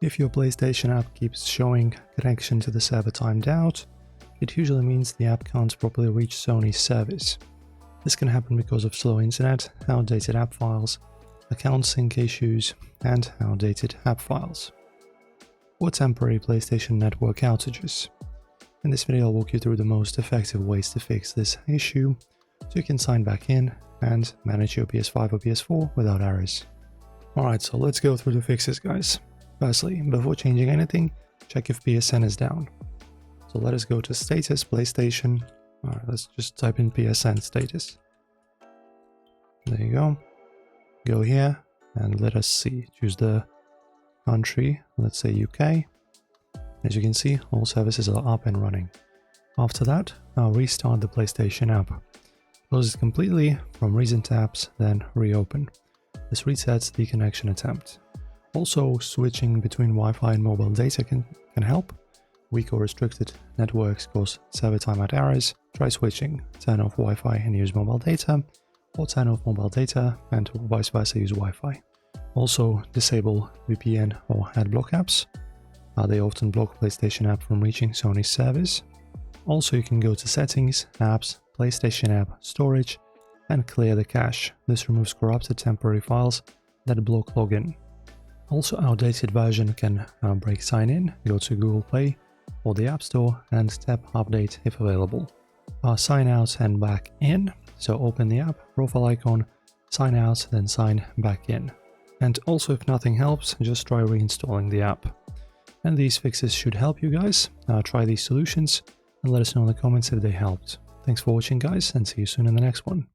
If your PlayStation app keeps showing connection to the server timed out, it usually means the app can't properly reach Sony's service. This can happen because of slow internet, outdated app files, account sync issues, and outdated app files. Or temporary PlayStation network outages. In this video I'll walk you through the most effective ways to fix this issue, so you can sign back in and manage your PS5 or PS4 without errors. Alright, so let's go through the fixes, guys. Firstly, before changing anything, check if PSN is down. So let us go to status, PlayStation. Alright, let's just type in PSN status. There you go. Go here and let us see. Choose the country, let's say UK. As you can see, all services are up and running. After that, I'll restart the PlayStation app. Close it completely from recent apps, then reopen. This resets the connection attempt. Also, switching between Wi-Fi and mobile data can help. Weak or restricted networks cause server timeout errors. Try switching. Turn off Wi-Fi and use mobile data, or turn off mobile data and vice versa use Wi-Fi. Also, disable VPN or adblock apps. They often block PlayStation app from reaching Sony's service. Also, you can go to Settings, Apps, PlayStation app, Storage, and clear the cache. This removes corrupted temporary files that block login. Also, outdated version can break sign-in. Go to Google Play or the App Store and tap Update if available. Sign out and back in. So open the app, profile icon, sign out, then sign back in. And also, if nothing helps, just try reinstalling the app. And these fixes should help you guys. Try these solutions and let us know in the comments if they helped. Thanks for watching, guys, and see you soon in the next one.